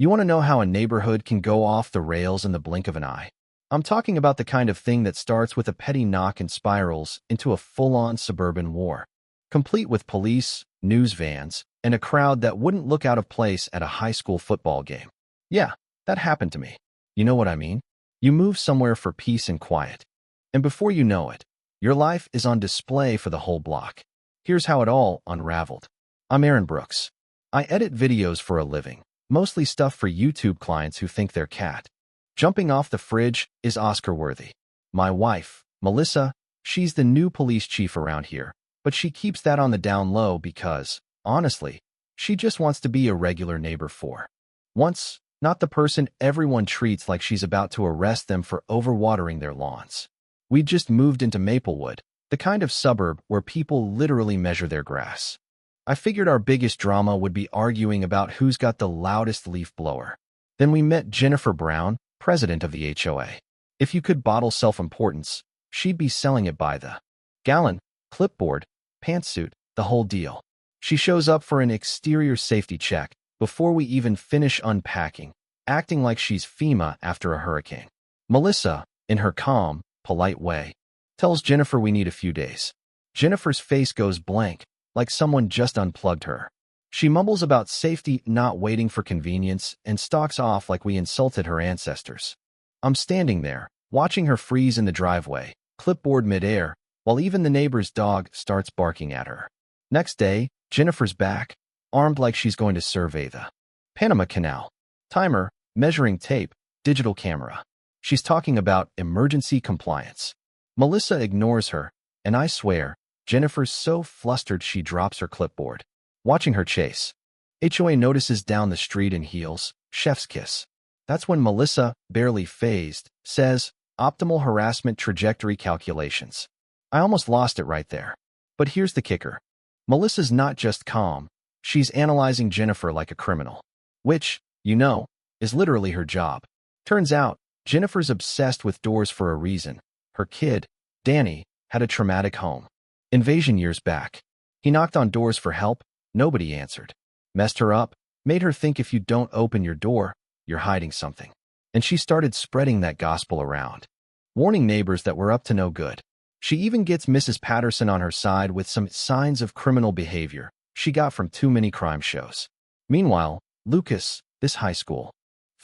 You want to know how a neighborhood can go off the rails in the blink of an eye? I'm talking about the kind of thing that starts with a petty knock and spirals into a full-on suburban war, complete with police, news vans, and a crowd that wouldn't look out of place at a high school football game. Yeah, that happened to me. You know what I mean? You move somewhere for peace and quiet, and before you know it, your life is on display for the whole block. Here's how it all unraveled. I'm Aaron Brooks. I edit videos for a living, mostly stuff for YouTube clients who think they're cat. Jumping off the fridge is Oscar-worthy. My wife, Melissa, she's the new police chief around here, but she keeps that on the down low because, honestly, she just wants to be a regular neighbor for once, not the person everyone treats like she's about to arrest them for overwatering their lawns. We just moved into Maplewood, the kind of suburb where people literally measure their grass. I figured our biggest drama would be arguing about who's got the loudest leaf blower. Then we met Jennifer Brown, president of the HOA. If you could bottle self-importance, she'd be selling it by the gallon, clipboard, pantsuit, the whole deal. She shows up for an exterior safety check before we even finish unpacking, acting like she's FEMA after a hurricane. Melissa, in her calm, polite way, tells Jennifer we need a few days. Jennifer's face goes blank, like someone just unplugged her. She mumbles about safety not waiting for convenience and stalks off like we insulted her ancestors. I'm standing there, watching her freeze in the driveway, clipboard midair, while even the neighbor's dog starts barking at her. Next day, Jennifer's back, armed like she's going to survey the Panama Canal. Timer, measuring tape, digital camera. She's talking about emergency compliance. Melissa ignores her, and I swear, Jennifer's so flustered she drops her clipboard. Watching her chase. HOA notices down the street in heels, chef's kiss. That's when Melissa, barely phased, says, optimal harassment trajectory calculations. I almost lost it right there. But here's the kicker. Melissa's not just calm, she's analyzing Jennifer like a criminal. Which, you know, is literally her job. Turns out, Jennifer's obsessed with doors for a reason. Her kid, Danny, had a traumatic home invasion years back. He knocked on doors for help, nobody answered. Messed her up, made her think if you don't open your door, you're hiding something. And she started spreading that gospel around, warning neighbors that we're up to no good. She even gets Mrs. Patterson on her side with some signs of criminal behavior she got from too many crime shows. Meanwhile, Lucas, this high school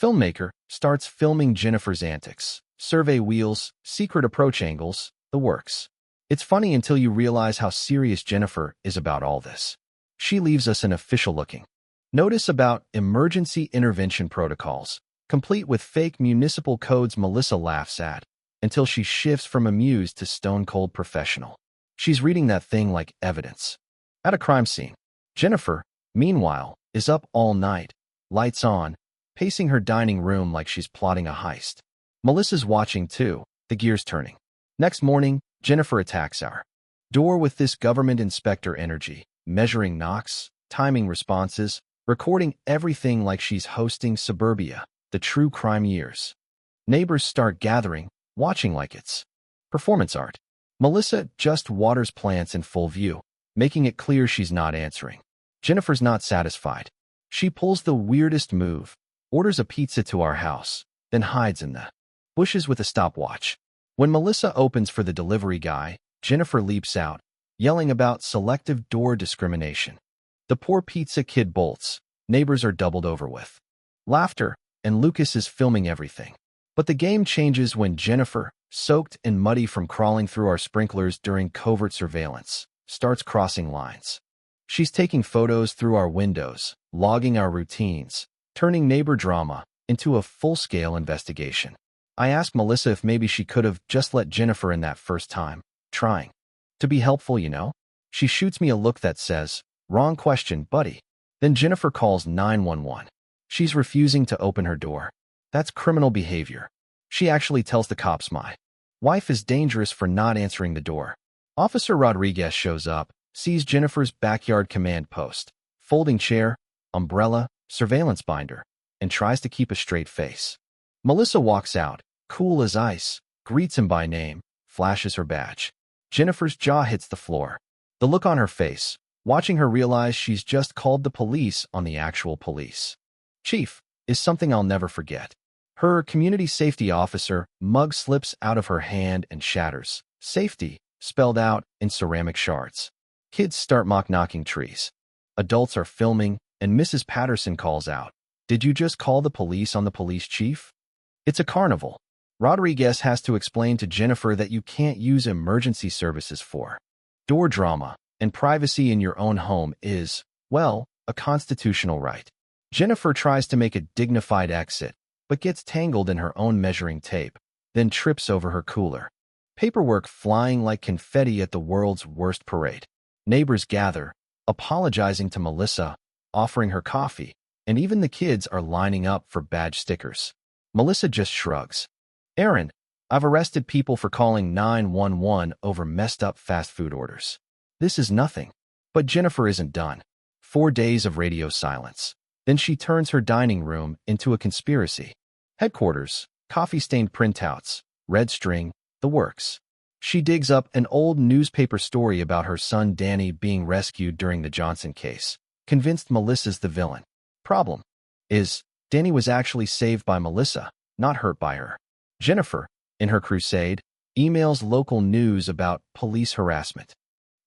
filmmaker, starts filming Jennifer's antics, survey wheels, secret approach angles, the works. It's funny until you realize how serious Jennifer is about all this. She leaves us an official-looking notice about emergency intervention protocols, complete with fake municipal codes Melissa laughs at, until she shifts from amused to stone-cold professional. She's reading that thing like evidence. At a crime scene, Jennifer, meanwhile, is up all night, lights on, pacing her dining room like she's plotting a heist. Melissa's watching too, the gears turning. Next morning, Jennifer attacks our door with this government inspector energy, measuring knocks, timing responses, recording everything like she's hosting Suburbia, the true crime years. Neighbors start gathering, watching like it's performance art. Melissa just waters plants in full view, making it clear she's not answering. Jennifer's not satisfied. She pulls the weirdest move, orders a pizza to our house, then hides in the bushes with a stopwatch. When Melissa opens for the delivery guy, Jennifer leaps out, yelling about selective door discrimination. The poor pizza kid bolts. Neighbors are doubled over with laughter, and Lucas is filming everything. But the game changes when Jennifer, soaked and muddy from crawling through our sprinklers during covert surveillance, starts crossing lines. She's taking photos through our windows, logging our routines, turning neighbor drama into a full-scale investigation. I asked Melissa if maybe she could have just let Jennifer in that first time, trying to be helpful, you know? She shoots me a look that says, wrong question, buddy. Then Jennifer calls 911. She's refusing to open her door. That's criminal behavior. She actually tells the cops my wife is dangerous for not answering the door. Officer Rodriguez shows up, sees Jennifer's backyard command post, folding chair, umbrella, surveillance binder, and tries to keep a straight face. Melissa walks out, cool as ice, greets him by name, flashes her badge. Jennifer's jaw hits the floor. The look on her face, watching her realize she's just called the police on the actual police chief, is something I'll never forget. Her community safety officer mug slips out of her hand and shatters. Safety, spelled out in ceramic shards. Kids start mock-knocking trees. Adults are filming, and Mrs. Patterson calls out, "Did you just call the police on the police chief?" It's a carnival. Rodriguez has to explain to Jennifer that you can't use emergency services for door drama, and privacy in your own home is, well, a constitutional right. Jennifer tries to make a dignified exit, but gets tangled in her own measuring tape, then trips over her cooler. Paperwork flying like confetti at the world's worst parade. Neighbors gather, apologizing to Melissa, offering her coffee, and even the kids are lining up for badge stickers. Melissa just shrugs. "Aaron, I've arrested people for calling 911 over messed up fast food orders. This is nothing." But Jennifer isn't done. 4 days of radio silence. Then she turns her dining room into a conspiracy. Headquarters, coffee-stained printouts, red string, the works. She digs up an old newspaper story about her son Danny being rescued during the Johnson case, convinced Melissa's the villain. Problem is, Danny was actually saved by Melissa, not hurt by her. Jennifer, in her crusade, emails local news about police harassment.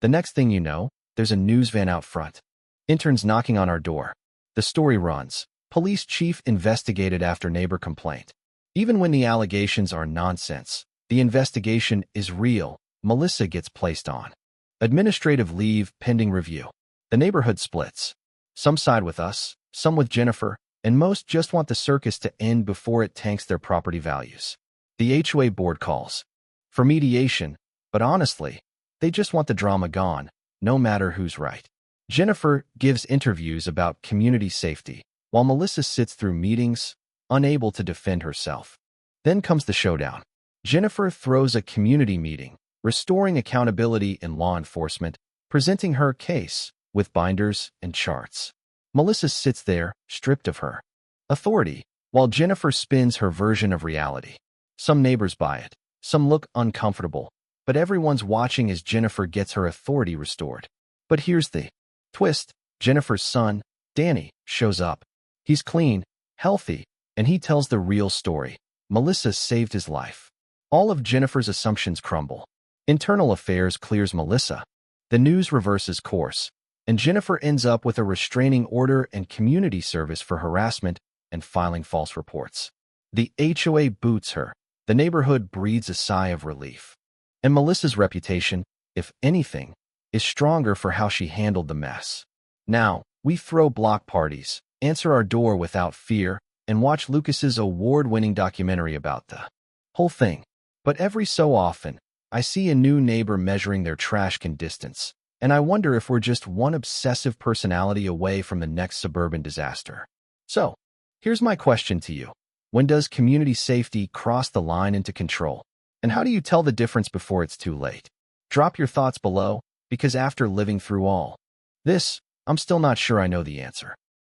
The next thing you know, there's a news van out front. Interns knocking on our door. The story runs. Police chief investigated after neighbor complaint. Even when the allegations are nonsense, the investigation is real. Melissa gets placed on administrative leave pending review. The neighborhood splits. Some side with us, some with Jennifer, and most just want the circus to end before it tanks their property values. The HOA board calls for mediation, but honestly, they just want the drama gone, no matter who's right. Jennifer gives interviews about community safety, while Melissa sits through meetings, unable to defend herself. Then comes the showdown. Jennifer throws a community meeting, restoring accountability in law enforcement, presenting her case with binders and charts. Melissa sits there, stripped of her authority, while Jennifer spins her version of reality. Some neighbors buy it, some look uncomfortable, but everyone's watching as Jennifer gets her authority restored. But here's the twist. Jennifer's son, Danny, shows up. He's clean, healthy, and he tells the real story. Melissa saved his life. All of Jennifer's assumptions crumble. Internal affairs clears Melissa. The news reverses course, and Jennifer ends up with a restraining order and community service for harassment and filing false reports. The HOA boots her. The neighborhood breathes a sigh of relief. And Melissa's reputation, if anything, is stronger for how she handled the mess. Now, we throw block parties, answer our door without fear, and watch Lucas's award-winning documentary about the whole thing. But every so often, I see a new neighbor measuring their trash can distance, and I wonder if we're just one obsessive personality away from the next suburban disaster. So, here's my question to you. When does community safety cross the line into control? And how do you tell the difference before it's too late? Drop your thoughts below, because after living through all this, I'm still not sure I know the answer.